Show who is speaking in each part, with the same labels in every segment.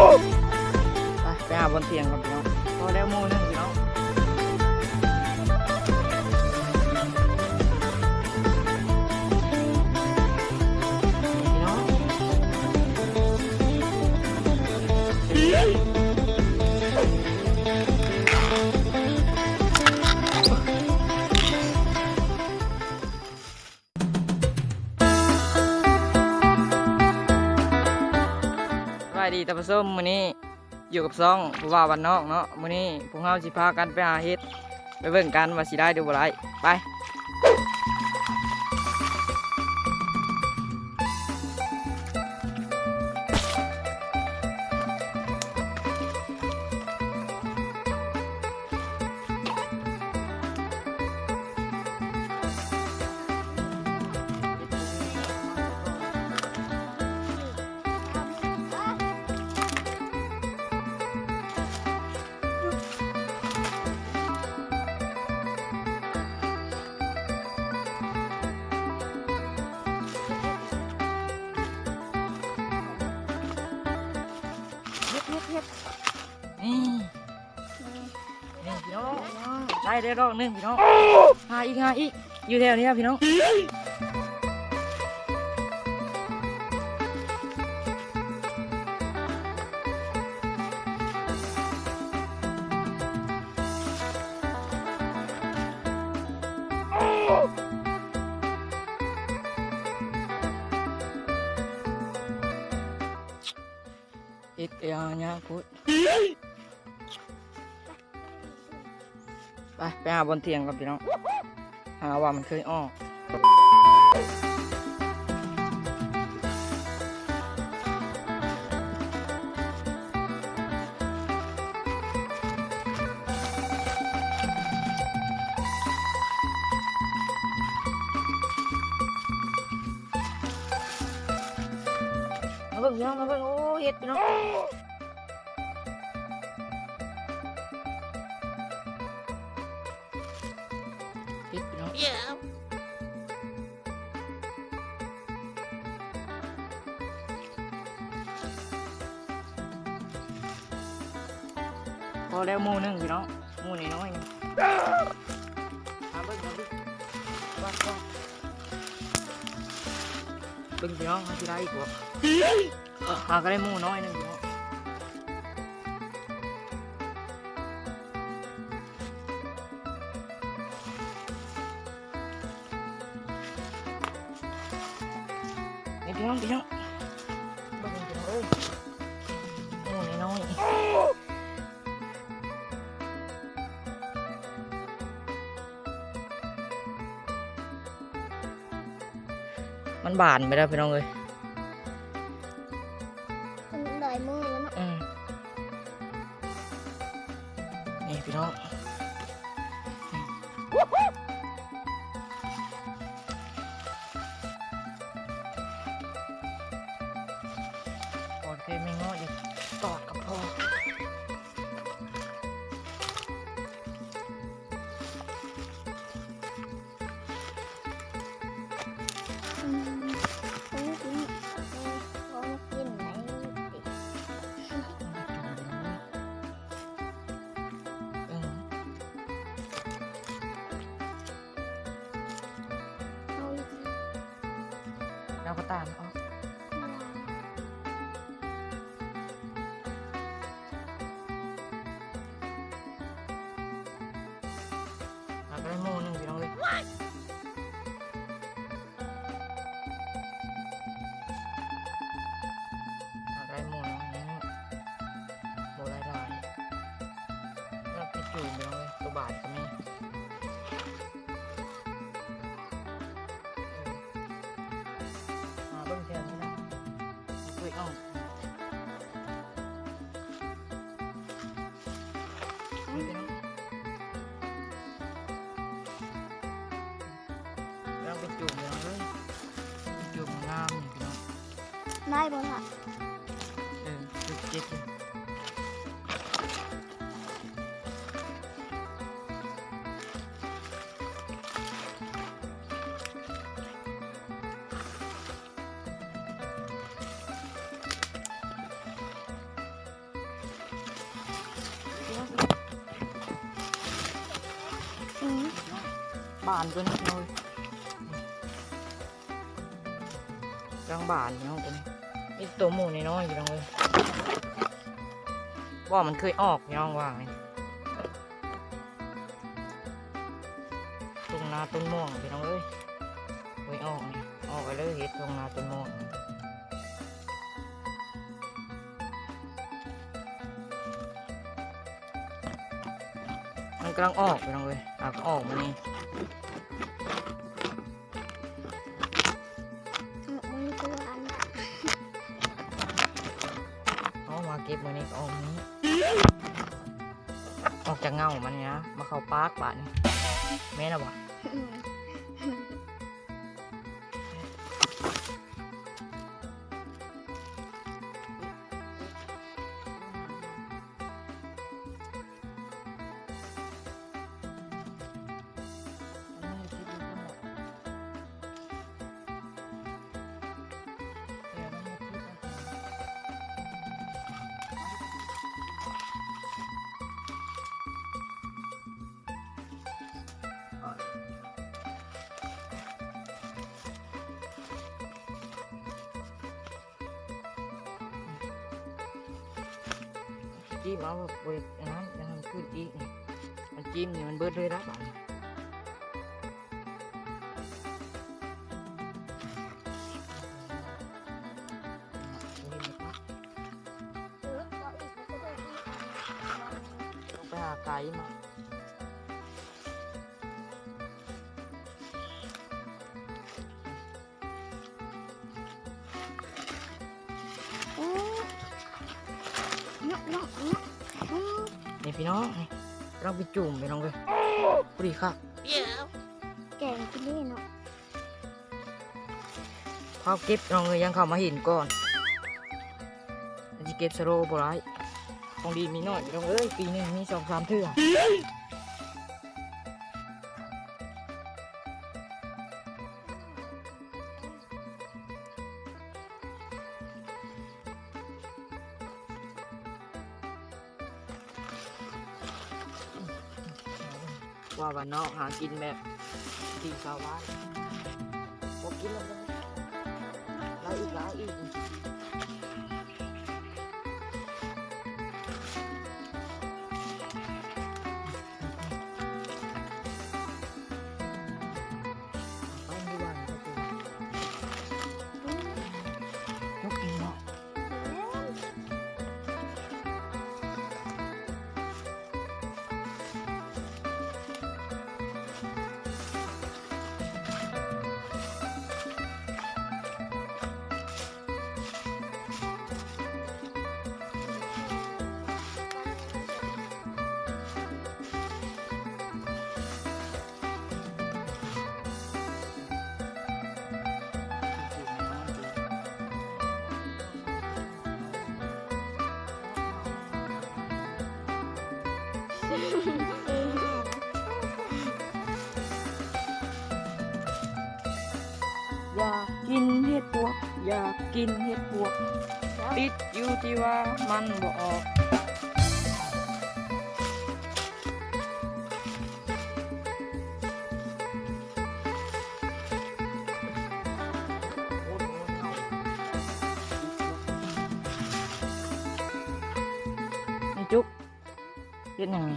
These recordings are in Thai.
Speaker 1: ไปหาบนเตียงก่อนพี่น้องพอแล้วโม่นึงพี่น้องสวัสดีท่านผู้ชมมื้อนี้อยู่กับซ่องผู้ว่าวันนอกเนาะมื้อนี้พวกเราสิพากันไปหาเฮ็ดไปเบิ่งกันว่าสิได้หรือบ่ได้ไปเฮ็ดนี่พี่น้องได้ดอกนึงพี่น้องหาอีกอยู่แถวนี้ครับพี่น้องเอ็ดเนี่ยพูดไปหาบนเตียงก่อนพี่น้องหาว่ามันเคยอ้อมาเบิ่งพี่น้องมาเบิ่งโอ้เห็ดพี่น้องเห็ดพี่น้องพอแล้วโม่นึงพี่น้องโม่น้อยๆมาเบิ่งว่าเบิ่งพี่น้องมันสิได้อีกบ่หาก็ได้โม่น้อยนึงพี่น้องนี่พี่น้องเบิ่งพี่น้องเอ้ยโม่น้อยมันบานไปแล้วพี่น้องเอ้ย
Speaker 2: มันได้มือแล้วเนาะ
Speaker 1: นี่พี่น้องโอเคไม่ง้ออีกตอดกับพ่อเราก็ตามเอาเราก็ได้โม่นึงพี่น้องเลยเราได้โม่น้อยนึงโม่ได้เราติดอยู่พี่น้องเลยตัวบาทก็มีเบิ่งเทียนนี่นะคุยเอานี่พี่น้องเราไปจูบพี่น้องเลยจูบงามพี่น้อง
Speaker 2: ได้บ่ล่ะ
Speaker 1: จูบเจ็ด บานตัวนี้เลยกลางบานพี่น้องตัวนี้นี่ตัวหมูน้อยๆพี่น้องเลยว่ามันเคยออกพี่น้องว่าไงตรงนาต้นม่วงพี่น้องเอ้ยเคยออกนี่ออกไปเลยเห็ดตรงนาต้นม่วงมันกำลังออกพี่น้องเลยออกมานี่
Speaker 2: มันตัวอัน
Speaker 1: เอามาเก็บมือนี้ก็ออกนี้ออกจากเงามันเนี่ยนะมาเข้าปาร์คบ้านนี่แม่นะวะจิ้มเอาไปน้ำจะทำขึ้นอีกนี่มันจิ้มนี่มันเบิดเลยนะบ้านต้องไปหาไก่มานี่พี่น้องนี่เราไปจุ่มพี่น้องเลยพอดีครับ
Speaker 2: แกงกินนี่เนาะ
Speaker 1: พอเก็บน้องเลยยังเข้ามาเห็นก่อนจะเก็บสโลว์บ่ไรของดีมีน้อยพี่น้องเอ้ยปีหนึงมี2-3 เทื่อว่าวันนอกหากินแบบที่ชาวบ้านพอกินแล้วแล้วอีกไปไม่วันก็คือยกกินเนาะอยากกินเห็ดปวกอยากกินเห็ดปวกติดอยู่ที่ว่ามันบ่ออกนี่จุ๊บเห็ดยังไง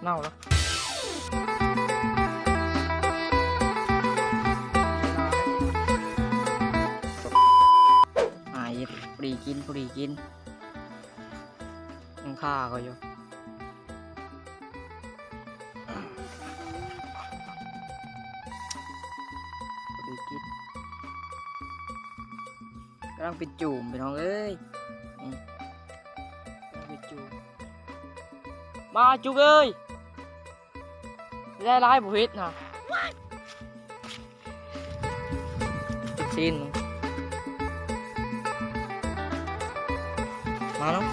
Speaker 1: เน่าแล้วปรีกินยังฆ่าก็อยู่ปรีกินกำลังไปจุ่มไปน้องเอ้ยนี่กำลังไปจุ่มมาจุกเอ้ยได้ร้ายบุหิตนะติดซีนมาเนาะ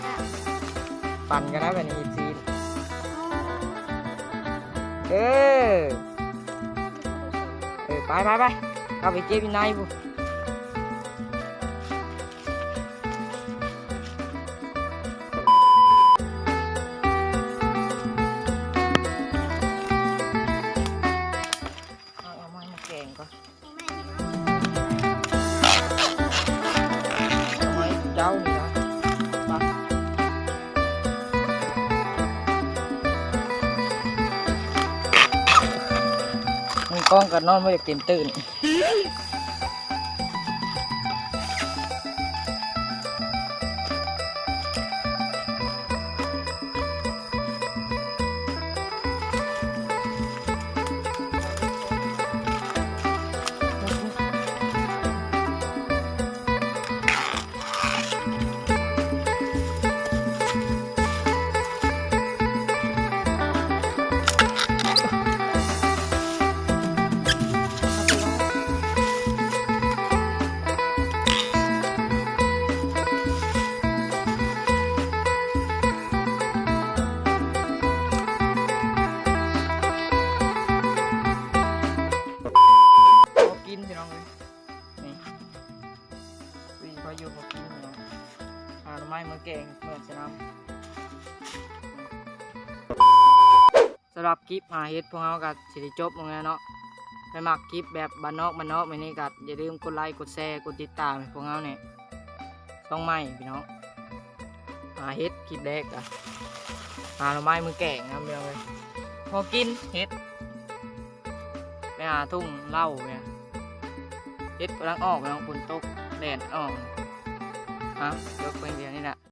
Speaker 1: ปั่นกันนะแบบนี้ซีนไปเข้าไปเจ็บอยู่ในบุ ากล้องกับนอนไม่ได้เต็มตื่นกินพี่น้องเลยนี่วีเขาอยู่มากินพี่น้องหาหน่อไม้มาแกงเมื่อสนามสำหรับคลิปหาเห็ดพวกเรากับสิริจบลงแล้วเนาะไปมักคลิปแบบบ้านนอกไปนี่กัอย่าลืมกดไลค์กดแชร์กดติดตามให้พวกเราเนี่ยช่องใหม่พี่น้องหาเห็ดคลิปแรกอะหาหน่อไม้มือแกงนะพี่น้องเลยพอกินเห็ดไปหาทุ่งเหล้าเนี่ยเฮ็ดกำลังออกกำลังฝนตกแดดออกฮะยกไปเดียวนี่แหละ